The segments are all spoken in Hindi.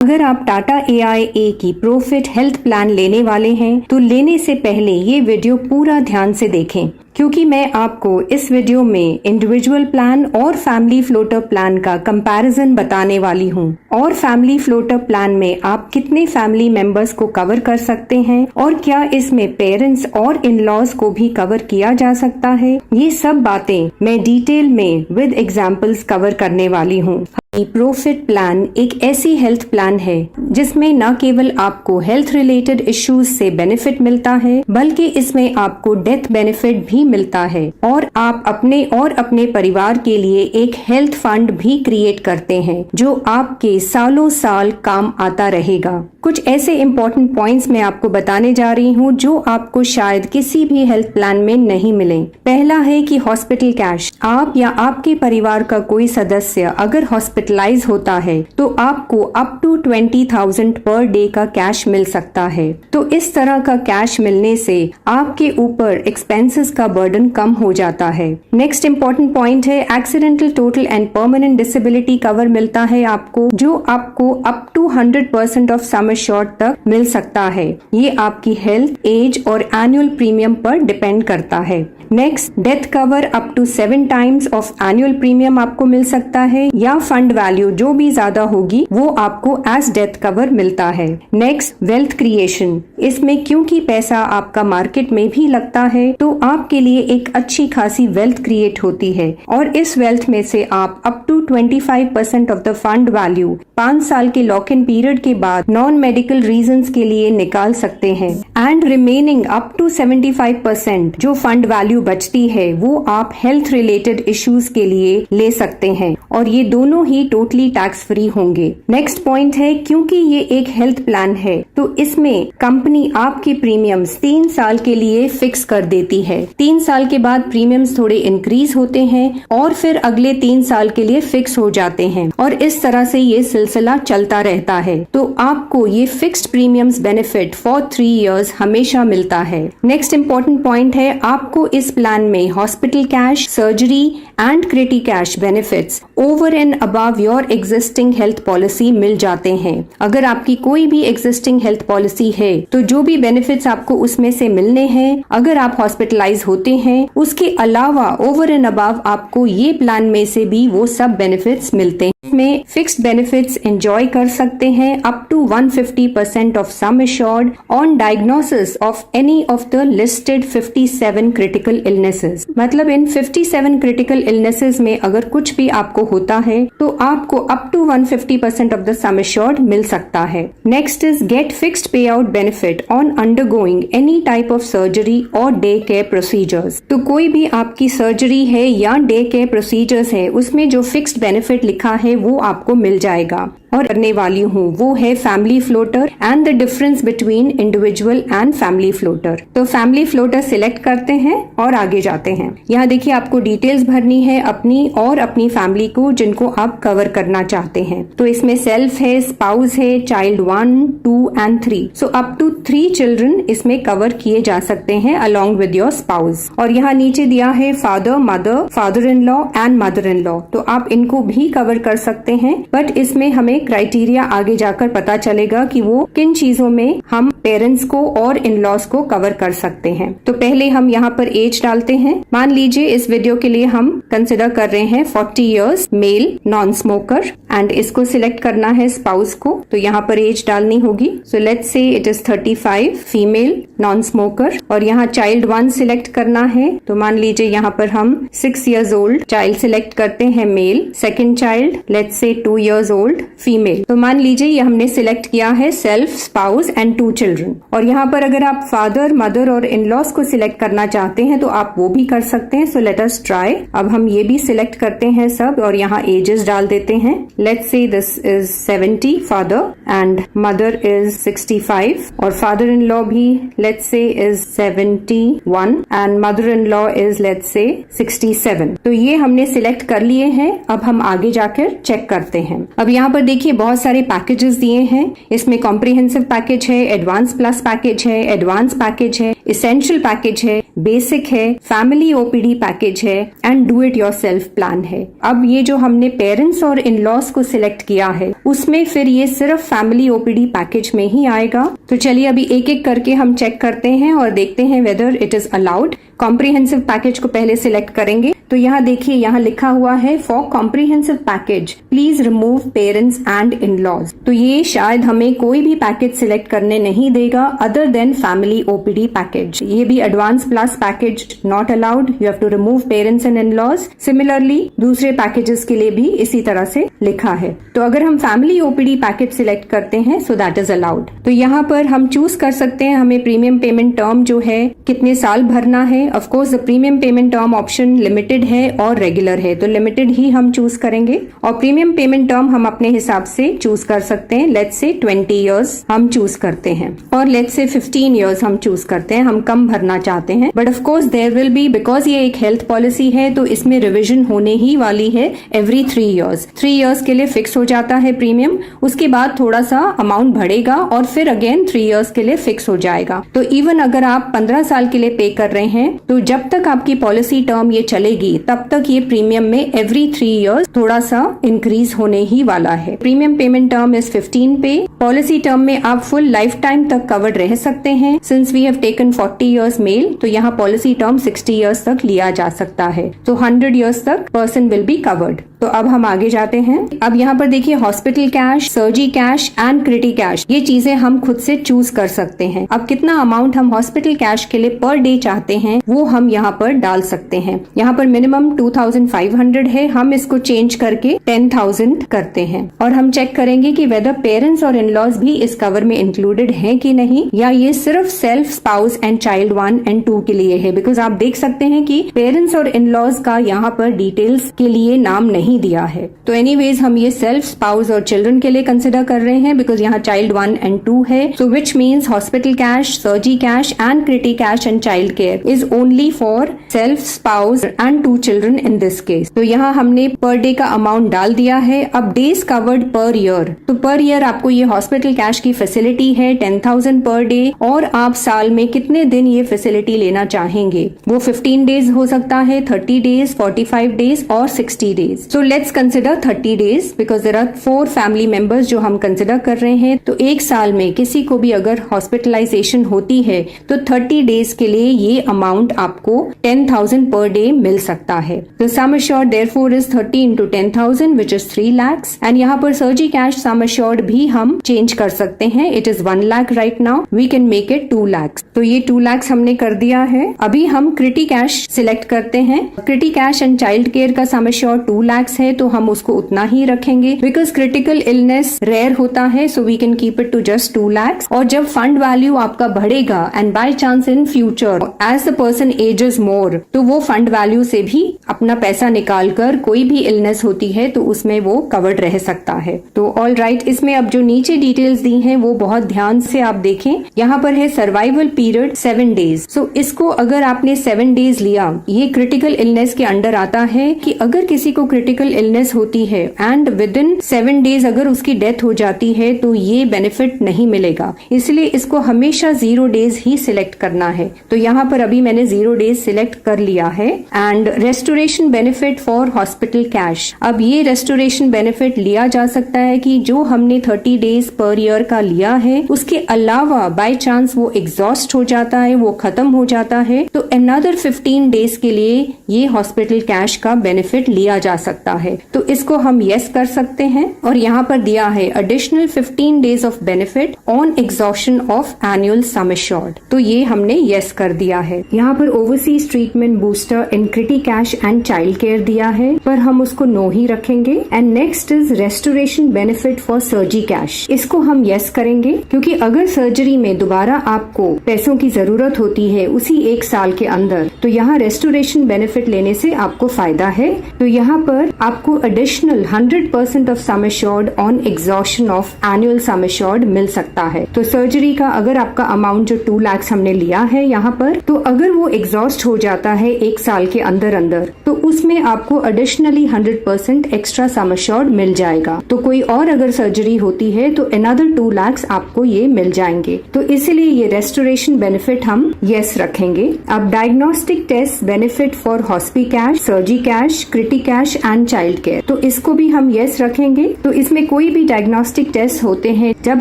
अगर आप टाटा AIA की प्रोफिट हेल्थ प्लान लेने वाले हैं तो लेने से पहले ये वीडियो पूरा ध्यान से देखें, क्योंकि मैं आपको इस वीडियो में इंडिविजुअल प्लान और फैमिली फ्लोटर प्लान का कंपैरिजन बताने वाली हूँ। और फैमिली फ्लोटर प्लान में आप कितने फैमिली मेंबर्स को कवर कर सकते हैं और क्या इसमें पेरेंट्स और इन लॉज को भी कवर किया जा सकता है, ये सब बातें मैं डिटेल में विद एग्जाम्पल्स कवर करने वाली हूँ। प्रोफिट प्लान एक ऐसी हेल्थ प्लान है जिसमें न केवल आपको हेल्थ रिलेटेड इश्यूज से बेनिफिट मिलता है, बल्कि इसमें आपको डेथ बेनिफिट भी मिलता है और आप अपने और अपने परिवार के लिए एक हेल्थ फंड भी क्रिएट करते हैं जो आपके सालों साल काम आता रहेगा। कुछ ऐसे इम्पोर्टेंट पॉइंट्स मैं आपको बताने जा रही हूँ जो आपको शायद किसी भी हेल्थ प्लान में नहीं मिले। पहला है कि हॉस्पिटल कैश। आप या आपके परिवार का कोई सदस्य अगर हॉस्पिटलाइज होता है तो आपको अप टू 20,000 पर डे का कैश मिल सकता है। तो इस तरह का कैश मिलने से आपके ऊपर एक्सपेंसेस का बर्डन कम हो जाता है। नेक्स्ट इम्पोर्टेंट पॉइंट है accidental total and permanent disability cover मिलता है आपको, जो आपको up to 100% of sum assured तक मिल सकता है। ये आपकी हेल्थ, एज और एनुअल प्रीमियम पर डिपेंड करता है। Next, death cover up to 7 times of annual premium आपको मिल सकता है, या फंड वैल्यू जो भी ज्यादा होगी वो आपको एज डेथ कवर मिलता है। Next, wealth creation. इसमें क्योंकि पैसा आपका मार्केट में भी लगता है तो आपके लिए एक अच्छी खासी वेल्थ क्रिएट होती है और इस वेल्थ में से आप up to 25% of the fund value 5 साल के लॉक इन पीरियड के बाद नॉन मेडिकल रीजंस के लिए निकाल सकते हैं। एंड रिमेनिंग अप टू 75% जो फंड वैल्यू बचती है वो आप हेल्थ रिलेटेड इश्यूज के लिए ले सकते हैं और ये दोनों ही टोटली टैक्स फ्री होंगे। नेक्स्ट पॉइंट है, क्योंकि ये एक हेल्थ प्लान है तो इसमें कंपनी आपके प्रीमियम्स 3 साल के लिए फिक्स कर देती है। 3 साल के बाद प्रीमियम्स थोड़े इंक्रीज होते हैं और फिर अगले 3 साल के लिए फिक्स हो जाते हैं और इस तरह से ये सिलसिला चलता रहता है। तो आपको ये fixed premiums benefit for 3 years हमेशा मिलता है। नेक्स्ट इम्पोर्टेंट पॉइंट है, आपको इस प्लान में hospital cash, surgery and criti cash benefits over and above your existing health policy मिल जाते हैं। अगर आपकी कोई भी एग्जिस्टिंग हेल्थ पॉलिसी है तो जो भी बेनिफिट्स आपको उसमें से मिलने हैं, अगर आप हॉस्पिटलाइज होते हैं उसके अलावा ओवर एंड अबव आपको ये प्लान में से भी वो सब बेनिफिट्स मिलते हैं। इसमें फिक्स्ड बेनिफिट्स एंजॉय कर सकते हैं up to 150% of sum assured on diagnosis of any of the listed 57 critical illnesses. मतलब इन 57 क्रिटिकल इलनेसेस में अगर कुछ भी आपको होता है तो आपको up to 150% of the sum assured मिल सकता है। Next is get fixed pay out benefit on undergoing any type of surgery और डे केयर प्रोसीजर्स। तो कोई भी आपकी सर्जरी है या डे केयर प्रोसीजर्स है उसमें जो फिक्स्ड बेनिफिट लिखा है वो आपको मिल जाएगा। और करने वाली हूँ वो है family floater and the difference between individual and family floater. तो फैमिली फ्लोटर सिलेक्ट करते हैं और आगे जाते हैं। यहाँ देखिए आपको डिटेल्स भरनी है अपनी और अपनी फैमिली को जिनको आप कवर करना चाहते हैं। तो इसमें सेल्फ है, स्पाउस है, child 1, 2 and 3। So up to 3 children इसमें कवर किए जा सकते हैं अलॉन्ग विद योर स्पाउस। और यहाँ नीचे दिया है father, mother, father in law and mother in law. तो आप इनको भी कवर कर सकते हैं, बट इसमें हमें क्राइटेरिया आगे जाकर पता चलेगा कि वो किन चीजों में हम पेरेंट्स को और इन लॉज को कवर कर सकते हैं। तो पहले हम यहाँ पर एज डालते हैं। मान लीजिए इस वीडियो के लिए हम कंसिडर कर रहे हैं 40 years, male, non smoker and इसको सिलेक्ट करना है स्पाउस को। तो यहाँ पर एज डालनी होगी। So let's say it is 35, female, non smoker. और यहाँ चाइल्ड 1 सिलेक्ट करना है। तो मान लीजिए यहाँ पर हम 6 इयर्स ओल्ड चाइल्ड सिलेक्ट करते हैं, mail. Second child let's say 2 years old, female. तो मान लीजिए ये हमने सिलेक्ट किया है सेल्फ, स्पाउस एंड 2 चिल्ड्रन। और यहाँ पर अगर आप फादर, मदर और इन लॉज को सिलेक्ट करना चाहते हैं तो आप वो भी कर सकते हैं। So let us try. अब हम ये भी सिलेक्ट करते हैं सब और यहाँ एजेस डाल देते हैं। Let's say this is 70 father and mother is 65 और फादर इन लॉ भी let's say is 71 and mother in law is let's say 67। तो ये हमने सिलेक्ट कर लिए हैं। अब हम आगे जाकर चेक करते हैं। अब यहाँ पर देखिए बहुत सारे पैकेजेस दिए हैं। इसमें कॉम्प्रिहेंसिव पैकेज है, एडवांस प्लस पैकेज है, एडवांस पैकेज है। इसेंशियल पैकेज है, बेसिक है, फैमिली ओपीडी पैकेज है and do it yourself plan है। अब ये जो हमने पेरेंट्स और इन लॉज को सिलेक्ट किया है उसमें फिर ये सिर्फ फैमिली ओपीडी पैकेज में ही आएगा। तो चलिए अभी एक एक करके हम चेक करते हैं और देखते हैं whether it is allowed. Comprehensive package को पहले सिलेक्ट करेंगे तो यहाँ देखिए यहाँ लिखा हुआ है for comprehensive package please remove parents and in laws. तो ये शायद हमें कोई भी पैकेज सिलेक्ट करने नहीं देगा other than family OPD package. ये भी advance plus package not allowed, you have to remove parents and in laws. Similarly दूसरे पैकेजेस के लिए भी इसी तरह से लिखा है। तो अगर हम फैमिली ओपीडी पैकेज सिलेक्ट करते हैं सो दैट इज अलाउड। तो यहाँ पर हम चूज कर सकते हैं हमें प्रीमियम पेमेंट टर्म जो है कितने साल भरना है। Of course the premium payment term option limited है और रेगुलर है, तो लिमिटेड ही हम चूज करेंगे और प्रीमियम पेमेंट टर्म हम अपने हिसाब से चूज कर सकते हैं। लेट्स से 20 इयर्स हम चूज करते हैं और लेट्स से 15 इयर्स हम चूज करते हैं, हम कम भरना चाहते हैं। But of course there will be, because ये एक हेल्थ पॉलिसी है तो इसमें रिविजन होने ही वाली है एवरी 3 इयर्स। 3 इयर्स के लिए फिक्स हो जाता है प्रीमियम, उसके बाद थोड़ा सा अमाउंट बढ़ेगा और फिर अगेन 3 इयर्स के लिए फिक्स हो जाएगा। तो इवन अगर आप 15 साल के लिए पे कर रहे हैं तो जब तक आपकी पॉलिसी टर्म ये चलेगी तब तक ये प्रीमियम में एवरी 3 इयर्स थोड़ा सा इंक्रीज होने ही वाला है। प्रीमियम पेमेंट टर्म इज 15 पे। पॉलिसी टर्म में आप फुल लाइफ टाइम तक कवर्ड रह सकते हैं। Since we have taken 40 years male तो यहाँ पॉलिसी टर्म 60 इयर्स तक लिया जा सकता है। तो 100 इयर्स तक पर्सन विल बी कवर्ड। तो अब हम आगे जाते हैं। अब यहाँ पर देखिए hospital cash, surgery cash and criti cash, ये चीजें हम खुद से चूज कर सकते हैं। अब कितना अमाउंट हम हॉस्पिटल कैश के लिए पर डे चाहते हैं वो हम यहाँ पर डाल सकते हैं। यहाँ पर मिनिमम 2500 है, हम इसको चेंज करके 10,000 करते हैं और हम चेक करेंगे कि वेदर पेरेंट्स और इन लॉज भी इस कवर में इंक्लूडेड हैं कि नहीं, या ये सिर्फ self, spouse and child 1 and 2 के लिए है। बिकॉज आप देख सकते हैं कि पेरेंट्स और इन लॉज का यहाँ पर डिटेल्स के लिए नाम नहीं दिया है। तो एनीवेज हम ये सेल्फ, स्पाउस और चिल्ड्रन के लिए कंसिडर कर रहे हैं बिकॉज यहाँ चाइल्ड 1 एंड 2 है। So which means hospital cash, surgery cash and criti cash and child care is only for self, spouse and 2 children in this case. तो यहाँ हमने पर डे का अमाउंट डाल दिया है। अब डेज कवर्ड पर ईयर, तो पर ईयर आपको ये हॉस्पिटल कैश की फैसिलिटी है 10,000 पर डे और आप साल में कितने दिन ये फैसिलिटी लेना चाहेंगे, वो 15 डेज हो सकता है, 30 डेज, 45 डेज और 60 days. So let's consider 30 days because there are 4 family members जो हम कंसिडर कर रहे हैं। तो एक साल में किसी को भी अगर हॉस्पिटलाइजेशन होती है तो 30 डेज के लिए ये अमाउंट आपको 10,000 पर डे मिल सकता है। तो sum assured therefore is 30 into 10,000 which is 3 lakhs and यहाँ पर सर्जरी कैश सम अश्योर्ड भी हम चेंज कर सकते हैं। It is 1 lakh right now, we can make it 2 lakhs। तो ये 2 lakhs हमने कर दिया है। अभी हम क्रिटी कैश सिलेक्ट करते हैं। क्रिटी कैश एंड चाइल्ड केयर का सम अश्योर्ड 2 lakhs है तो हम उसको उतना ही रखेंगे बिकॉज क्रिटिकल इलनेस रेयर होता है, so we can keep it to just 2 lakhs। और जब फंड वैल्यू आपका बढ़ेगा and by chance in future as the person ages more तो वो फंड वैल्यू से भी अपना पैसा निकाल कर कोई भी इलनेस होती है तो उसमें वो कवर्ड रह सकता है। तो ऑल राइट, इसमें अब जो नीचे डिटेल्स दी हैं वो बहुत ध्यान से आप देखें। यहाँ पर है सर्वाइवल पीरियड 7 डेज। सो इसको अगर आपने 7 डेज लिया, ये क्रिटिकल इलनेस के अंडर आता है कि अगर किसी को क्रिटिकल इलनेस होती है एंड विद इन 7 डेज अगर उसकी डेथ हो जाती है तो ये बेनिफिट नहीं मिलेगा, इसलिए इसको हमेशा 0 डेज ही सिलेक्ट करना है। तो यहाँ पर अभी मैंने 0 डेज सिलेक्ट कर लिया है। And restoration benefit for hospital cash, अब ये रेस्टोरेशन बेनिफिट लिया जा सकता है कि जो हमने 30 डेज पर ईयर का लिया है उसके अलावा बाय चांस वो एग्जॉस्ट हो जाता है, वो खत्म हो जाता है तो अनदर 15 डेज के लिए ये हॉस्पिटल कैश का बेनिफिट लिया जा सकता है। तो इसको हम यस कर सकते हैं और यहाँ पर दिया है additional 15 days of benefit on exhaustion of annual sum assured, तो ये हमने यस कर दिया है। यहाँ पर overseas treatment booster in क्रिटी cash and child care दिया है पर हम उसको नो ही रखेंगे। And next is restoration benefit for surgery cash, इसको हम यस करेंगे क्योंकि अगर सर्जरी में दोबारा आपको पैसों की जरूरत होती है उसी 1 साल के अंदर तो यहाँ रेस्टोरेशन बेनिफिट लेने से आपको फायदा है। तो यहाँ पर पर आपको additional 100% of sum assured on exhaustion of annual sum assured मिल सकता है। तो सर्जरी का अगर आपका अमाउंट जो 2 लाख हमने लिया है यहाँ पर, तो अगर वो एग्जॉस्ट हो जाता है 1 साल के अंदर अंदर, तो उसमें आपको एडिशनली 100% एक्स्ट्रा सम एश्योर्ड मिल जाएगा। तो कोई और अगर सर्जरी होती है तो अनदर 2 लाख आपको ये मिल जाएंगे। तो इसलिए ये रेस्टोरेशन बेनिफिट हम यस रखेंगे। अब diagnostic test benefit for hospi cash, surgi cash, criti cash and child care, तो इसको भी हम यस रखेंगे। तो इसमें कोई भी डायग्नोस्टिक टेस्ट होते हैं जब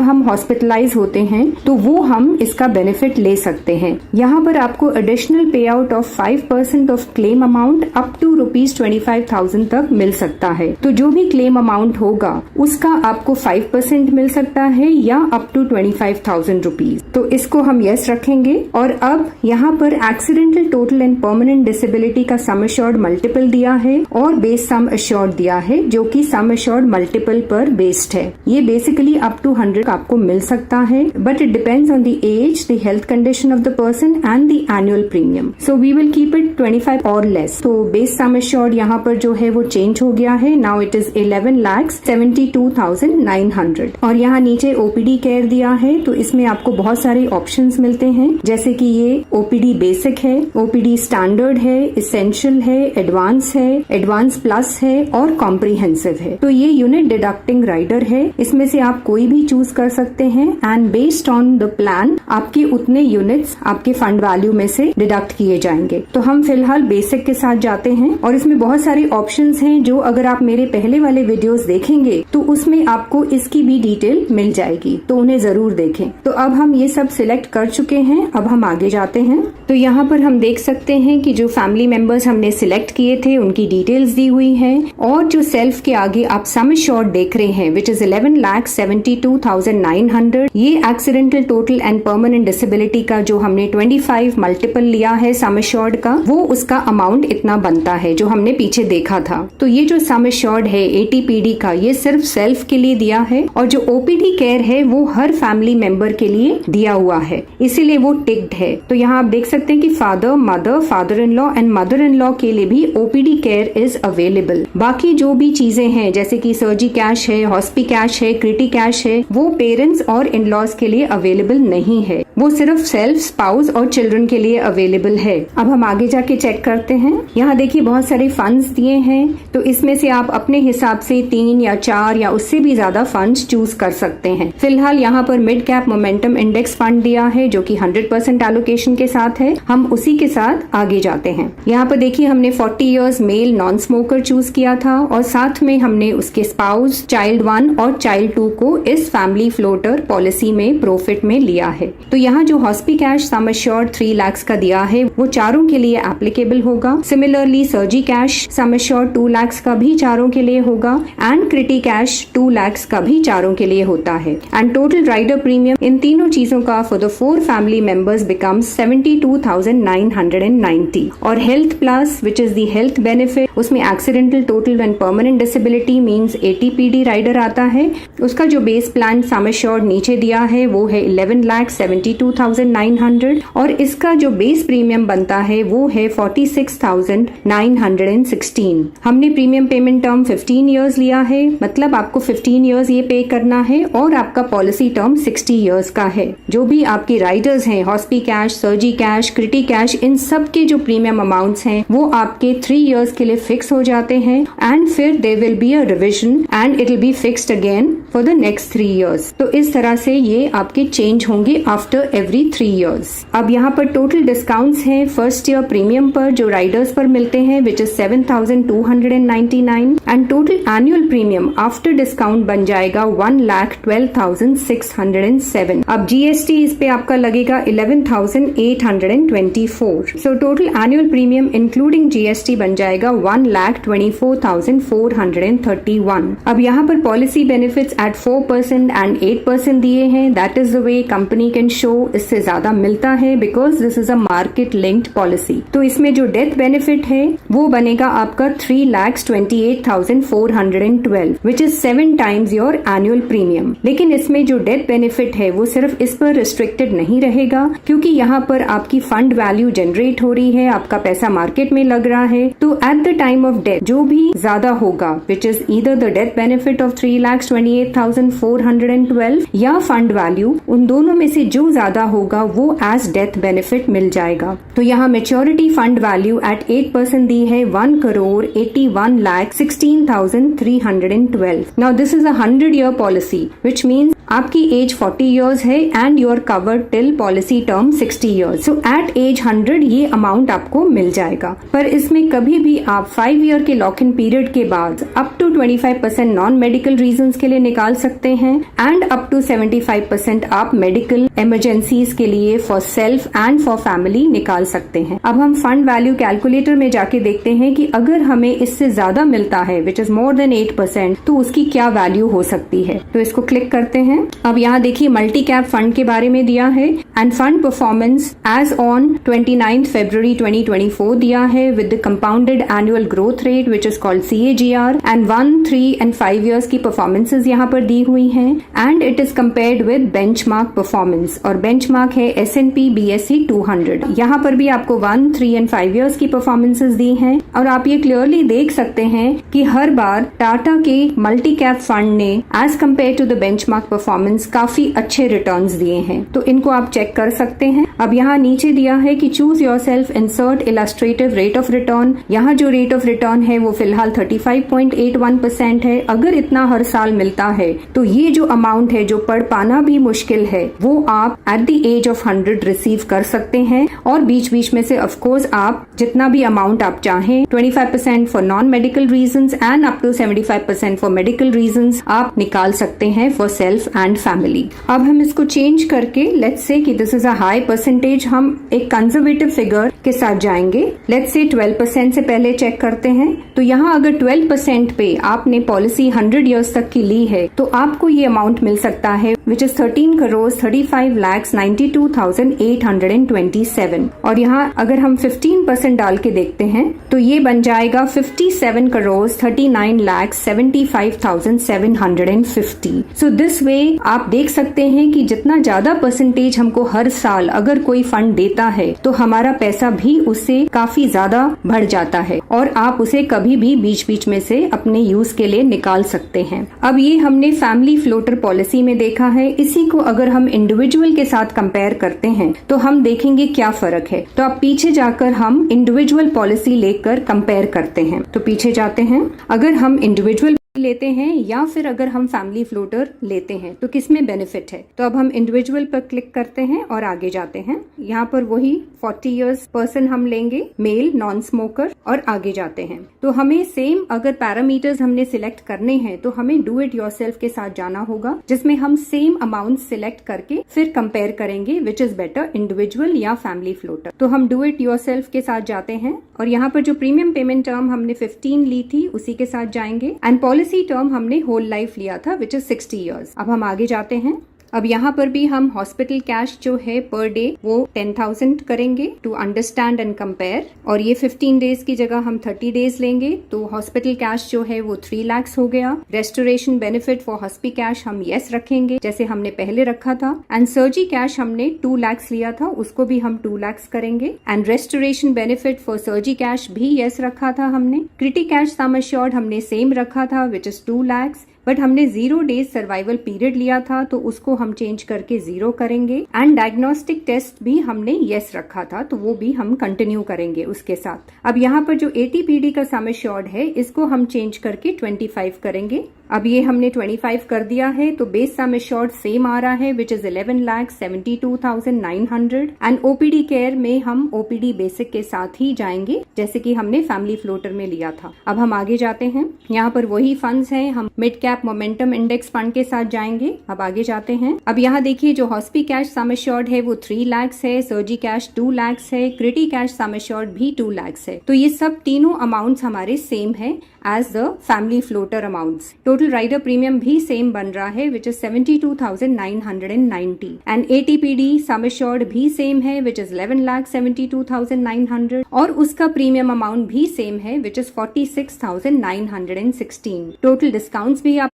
हम हॉस्पिटलाइज होते हैं तो वो हम इसका बेनिफिट ले सकते हैं। यहाँ पर आपको additional pay out of 5% of claim amount up to ₹25,000 तक मिल सकता है। तो जो भी क्लेम अमाउंट होगा उसका आपको 5% मिल सकता है या अप टू ₹25,000। तो इसको हम यस रखेंगे। और अब यहाँ पर accidental total and permanent disability का सम एश्योर्ड मल्टीपल दिया है और बेस सम एश्योर्ड दिया है, जो कि सम एश्योर्ड मल्टीपल पर बेस्ड है। ये बेसिकली अप टू 100 आपको मिल सकता है, but it depends on the age, the health condition of the person and the annual premium. So we will keep it 25 or less. तो बेस सम एश्योर्ड यहाँ पर जो है वो चेंज हो गया है। Now it is 11,72,900। और यहाँ नीचे ओपीडी केयर दिया है, तो इसमें आपको बहुत सारे ऑप्शंस मिलते हैं, जैसे कि ये ओपीडी बेसिक है, ओपीडी स्टैंडर्ड है, इसेंशियल है, एडवांस है, एडवांस प्लस है और कॉम्प्रिहेंसिव है। तो ये यूनिट डिडक्टिंग राइडर है, इसमें से आप कोई भी चूज कर सकते हैं and based on the plan आपके उतने यूनिट्स आपके फंड वैल्यू में से डिडक्ट किए जाएंगे। तो हम फिलहाल बेसिक के साथ जाते हैं और इसमें बहुत सारे ऑप्शंस हैं जो अगर आप मेरे पहले वाले वीडियोस देखेंगे तो उसमें आपको इसकी भी डिटेल मिल जाएगी, तो उन्हें जरूर देखें। तो अब हम ये सब सिलेक्ट कर चुके हैं, अब हम आगे जाते हैं। तो यहाँ पर हम देख सकते हैं कि जो फैमिली मेंबर्स हमने सिलेक्ट किए थे उनकी डिटेल्स दी हुई है और जो सेल्फ के आगे आप सम एश्योर्ड देख रहे हैं विच इज 11,72,900, ये accidental total and permanent disability का जो हमने 25 मल्टीपल लिया है सम एश्योर्ड का, वो उसका अमाउंट इतना बनता है जो हमने पीछे देखा था। तो ये जो सम एश्योर्ड है एटीपीडी का, ये सिर्फ सेल्फ के लिए दिया है और जो ओपीडी केयर है वो हर फैमिली मेंबर के लिए दिया हुआ है, इसीलिए वो टिक्ड है। तो यहाँ आप देख सकते हैं कि father, mother, father in law and mother in law के लिए भी ओपीडी केयर इज अवेलेबल। बाकी जो भी चीजें हैं जैसे कि सर्जी कैश है, हॉस्पी कैश है, क्रिटी कैश है, वो पेरेंट्स और इन लॉज के लिए अवेलेबल नहीं है, वो सिर्फ सेल्फ, स्पाउस और चिल्ड्रन के लिए अवेलेबल है। अब हम आगे जाके चेक करते हैं। यहाँ देखिए बहुत सारे फंड्स दिए हैं, तो इसमें से आप अपने हिसाब से 3 या 4 या उससे भी ज्यादा फंड्स चूज कर सकते हैं। फिलहाल यहाँ पर mid cap momentum index fund दिया है जो कि 100% एलोकेशन के साथ है, हम उसी के साथ आगे जाते हैं। यहाँ पर देखिए हमने 40 years male non smoker choose किया था और साथ में हमने उसके स्पाउस, चाइल्ड 1 और चाइल्ड 2 को इस फैमिली फ्लोटर पॉलिसी में प्रॉफिट में लिया है। तो यहाँ जो hospi cash sum assured 3 lakh का दिया है वो चारों के लिए एप्लीकेबल होगा। Similarly surgi cash sum assured 2 lakh का भी चारों के लिए होगा एंड क्रिटी कैश 2 लाख का भी चारों के लिए होता है। एंड टोटल राइडर प्रीमियम इन तीनों चीजों का for the 4 family members becomes 72,990। और health plus which is the health benefit, उसमें accidental total and permanent disability means ATPD rider आता है। उसका जो बेस प्लान सम एश्योर्ड नीचे दिया है वो है 11,72,900 और इसका जो बेस प्रीमियम बनता है वो है 46,916। हमने प्रीमियम पेमेंट टर्म 15 इयर्स लिया है, मतलब आपको 15 इयर्स ये पे करना है और आपका पॉलिसी टर्म 60 इयर्स का है। जो भी आपके राइडर्स हैं, हॉस्पी cash, surgi cash, criti cash, इन सब के जो प्रीमियम अमाउंट्स हैं वो आपके 3 इयर्स के लिए फिक्स हो जाते हैं एंड फिर there will be a revision and it will be fixed again for the next 3 years. तो इस तरह से ये आपके चेंज होंगे आफ्टर एवरी 3 इयर्स। अब यहाँ पर टोटल डिस्काउंट्स हैं फर्स्ट ईयर प्रीमियम पर जो राइडर्स पर मिलते हैं which is 7,299 and total annual premium after discount बन जाएगा 1,12,607। अब जीएसटी इस पे आपका लगेगा 11,824। So total annual premium including GST बन जाएगा 1,24,431। अब यहाँ पर पॉलिसी बेनिफिट्स एट 4% एंड 8% दिए हैं। That is the way company can show, इससे ज्यादा मिलता है because this is a market linked policy. तो इसमें जो डेथ बेनिफिट है वो बनेगा आपका 3,28,412 which is 7 times your annual premium. लेकिन इसमें जो डेथ बेनिफिट है वो सिर्फ इस पर रिस्ट्रिक्टेड नहीं रहेगा, क्योंकि यहाँ पर आपकी फंड वैल्यू जनरेट हो रही है, आपका पैसा मार्केट में लग रहा है। तो at the time of death जो जो भी ज्यादा होगा which is either the death benefit of 3,28,412 या फंड वैल्यू, उन दोनों में से जो ज्यादा होगा वो एज डेथ बेनिफिट मिल जाएगा। तो यहाँ मेच्योरिटी फंड वैल्यू एट 8% दी है 1,81,16,312। Now this is 100-year policy which means आपकी एज 40 years है and you are covered till policy term 60 years। So at age 100 ये अमाउंट आपको मिल जाएगा। पर इसमें कभी भी आप 5 year के लॉक इन पीरियड के बाद up to 25% non medical reasons के लिए निकाल सकते हैं एंड अप टू 75% आप मेडिकल इमरजेंसीज के लिए for self and for family निकाल सकते हैं। अब हम फंड वैल्यू कैलकुलेटर में जाके देखते हैं कि अगर हमें इससे ज्यादा मिलता है विच इज मोर देन 8% तो उसकी क्या वैल्यू हो सकती है। तो इसको क्लिक करते हैं। अब यहाँ देखिए मल्टी कैप फंड के बारे में दिया है and fund performance as on 29 February 2024 दिया है with the compounded annual growth rate which is called CAGR and 1, 3 and 5 years की परफॉर्मेंसेज यहाँ पर दी हुई हैं and it is compared with benchmark performance और बेंचमार्क है S&P BSE 200। यहाँ पर भी आपको 1, 3 एंड 5 years की परफॉर्मेंसेज दी हैं और आप ये क्लियरली देख सकते हैं कि हर बार टाटा के मल्टी कैप फंड ने as compare to the benchmark performance काफी अच्छे रिटर्न्स दिए हैं। तो इनको आप चेक कर सकते हैं। अब यहाँ नीचे दिया है कि choose yourself insert illustrative rate of return. यहाँ जो रेट ऑफ रिटर्न है वो फिलहाल 35.81% है। अगर इतना हर साल मिलता है तो ये जो अमाउंट है जो पढ़ पाना भी मुश्किल है वो आप at the age of 100 receive कर सकते हैं और बीच बीच में से ऑफकोर्स आप जितना भी अमाउंट आप चाहें 25% for non medical reasons and up to 75% for medical reasons आप निकाल सकते हैं फॉर सेल्फ एंड फैमिली। अब हम इसको चेंज करके लेट्स से कि this is a high percentage, हम एक कंजर्वेटिव फिगर के साथ जाएंगे। लेट्स से 12% से पहले चेक करते हैं। तो यहाँ अगर 12% पे आपने पॉलिसी 100 years तक की ली है तो आपको ये अमाउंट मिल सकता है विच इज 13,35,92,827 और यहाँ अगर हम 15% डाल के देखते हैं तो ये बन जाएगा 57,39,75,750। सो दिस वे आप देख सकते हैं कि जितना ज्यादा परसेंटेज हमको हर साल अगर कोई फंड देता है तो हमारा पैसा भी उससे काफी ज्यादा बढ़ जाता है और आप उसे कभी भी बीच बीच में से अपने यूज के लिए निकाल सकते हैं। अब ये हमने फैमिली फ्लोटर पॉलिसी में देखा है। इसी को अगर हम इंडिविजुअल के साथ कंपेयर करते हैं तो हम देखेंगे क्या फर्क है। तो अब पीछे जाकर हम इंडिविजुअल पॉलिसी लेकर कंपेयर करते हैं। तो पीछे जाते हैं। अगर हम इंडिविजुअल लेते हैं या फिर अगर हम फैमिली फ्लोटर लेते हैं तो किसमें बेनिफिट है। तो अब हम इंडिविजुअल पर क्लिक करते हैं और आगे जाते हैं। यहाँ पर वही 40 years पर्सन हम लेंगे, मेल, नॉन स्मोकर और आगे जाते हैं। तो हमें सेम अगर पैरामीटर्स हमने सिलेक्ट करने हैं तो हमें डू इट योरसेल्फ के साथ जाना होगा जिसमें हम सेम अमाउंट सिलेक्ट करके फिर कंपेयर करेंगे विच इज बेटर, इंडिविजुअल या फैमिली फ्लोटर। तो हम डू इट योरसेल्फ के साथ जाते हैं और यहाँ पर जो प्रीमियम पेमेंट टर्म हमने 15 ली थी उसी के साथ जाएंगे एंड पॉलिसी टर्म हमने होल लाइफ लिया था विच इज 60 years। अब हम आगे जाते हैं। अब यहाँ पर भी हम हॉस्पिटल कैश जो है पर डे वो 10,000 करेंगे टू अंडरस्टैंड एंड कंपेयर और ये 15 डेज की जगह हम 30 डेज लेंगे तो हॉस्पिटल कैश जो है वो 3 lakhs हो गया। Restoration benefit for hospi cash हम यस रखेंगे जैसे हमने पहले रखा था एंड सर्जी कैश हमने 2 lakhs लिया था उसको भी हम 2 lakhs करेंगे and restoration benefit for surgi cash भी यस रखा था हमने। क्रिटी कैश सम एश्योर्ड हमने सेम रखा था विच इज 2 lakhs बट हमने 0 days सर्वाइवल पीरियड लिया था तो उसको हम चेंज करके 0 करेंगे एंड डायग्नोस्टिक टेस्ट भी हमने यस रखा था तो वो भी हम कंटिन्यू करेंगे उसके साथ। अब यहाँ पर जो ATPD का सम एश्योर्ड है इसको हम चेंज करके 25 करेंगे। अब ये हमने 25 कर दिया है तो बेस सम एश्योर्ड सेम आ रहा है which is 11,72,900 and OPD care में हम OPD बेसिक के साथ ही जाएंगे जैसे कि हमने फैमिली फ्लोटर में लिया था। अब हम आगे जाते हैं। यहाँ पर वही फंड्स हैं, हम mid cap momentum index fund के साथ जाएंगे। अब आगे जाते हैं। अब यहाँ देखिए जो हॉस्पी कैश सम एश्योर्ड है वो 3 lakhs है, सर्जी कैश 2 lakhs है, क्रिटी कैश सम एश्योर्ड भी 2 lakhs है। तो ये सब तीनों अमाउंट्स हमारे सेम है as the family floater amounts. Total rider premium भी सेम बन रहा है which is 72,990 and ATPD sum assured भी सेम है विच इज 11,72,900 और उसका प्रीमियम अमाउंट भी सेम है विच इज 46,916। टोटल डिस्काउंट्स भी आप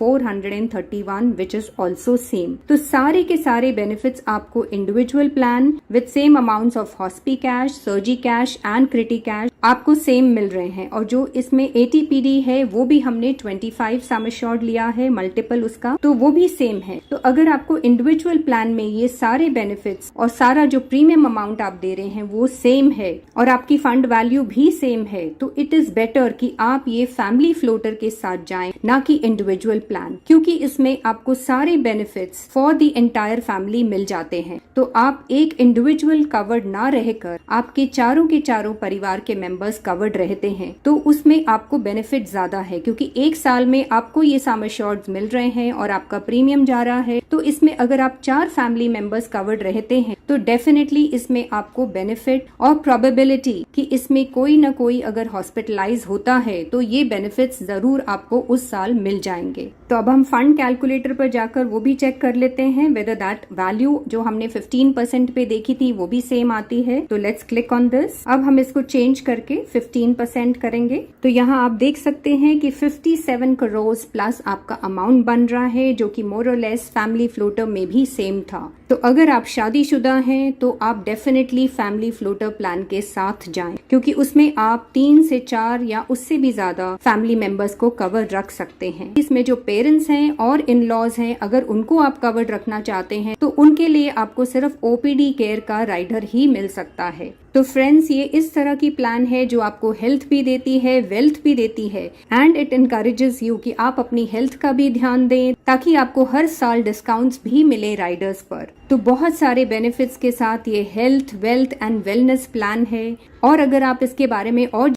431 which is also same। तो सारे के सारे बेनिफिट्स आपको individual plan with same amounts of hospi cash, surgi cash and criti cash आपको सेम मिल रहे हैं। और जो इसमें ATPD है वो भी हमने 25 सम एश्योर्ड लिया है, मल्टीपल उसका, तो वो भी सेम है। तो अगर आपको इंडिविजुअल प्लान में ये सारे बेनिफिट्स और सारा जो प्रीमियम अमाउंट आप दे रहे हैं वो सेम है और आपकी फंड वैल्यू भी सेम है, तो इट इज बेटर कि आप ये फैमिली फ्लोटर के साथ जाएं, ना कि इंडिविजुअल प्लान, क्योंकि इसमें आपको सारे benefits for the entire family मिल जाते हैं। तो आप एक इंडिविजुअल कवर्ड ना रहकर आपके चारों के चारों परिवार के मेंबर्स कवर्ड रहते हैं, तो उसमें आपको बेनिफिट ज्यादा है, क्योंकि एक साल में आपको ये सम एश्योर्ड मिल रहे हैं और आपका प्रीमियम जा रहा है। तो इसमें अगर आप 4 फैमिली मेंबर्स कवर्ड रहते हैं तो डेफिनेटली इसमें आपको बेनिफिट और प्रोबेबिलिटी कि इसमें कोई ना कोई अगर हॉस्पिटलाइज होता है तो ये बेनिफिट्स जरूर आपको उस साल मिल जाएंगे। तो अब हम फंड कैलकुलेटर पर जाकर वो भी चेक कर लेते हैं वेदर दैट वैल्यू जो हमने 15% पे देखी थी वो भी सेम आती है। तो लेट्स क्लिक ऑन दिस। अब हम इसको चेंज करके 15% करेंगे। तो यहाँ आप देख सकते हैं कि 57 करोड़ प्लस आपका अमाउंट बन रहा है, जो कि मोर और लेस फैमिली फ्लोटर में भी सेम था। तो अगर आप शादीशुदा हैं तो आप डेफिनेटली फैमिली फ्लोटर प्लान के साथ जाएं, क्योंकि उसमें आप 3 से 4 या उससे भी ज्यादा फैमिली मेंबर्स को कवर रख सकते हैं। इसमें जो पेरेंट्स हैं और इन लॉज हैं, अगर उनको आप कवर रखना चाहते हैं तो उनके लिए आपको सिर्फ OPD केयर का राइडर ही मिल सकता है। तो फ्रेंड्स, ये इस तरह की प्लान है जो आपको हेल्थ भी देती है, वेल्थ भी देती है एंड इट इनकरेजेस यू कि आप अपनी हेल्थ का भी ध्यान दें, ताकि आपको हर साल डिस्काउंट्स भी मिले राइडर्स पर। तो बहुत सारे बेनिफिट्स के साथ ये health, wealth and wellness plan है। और अगर आप इसके बारे में और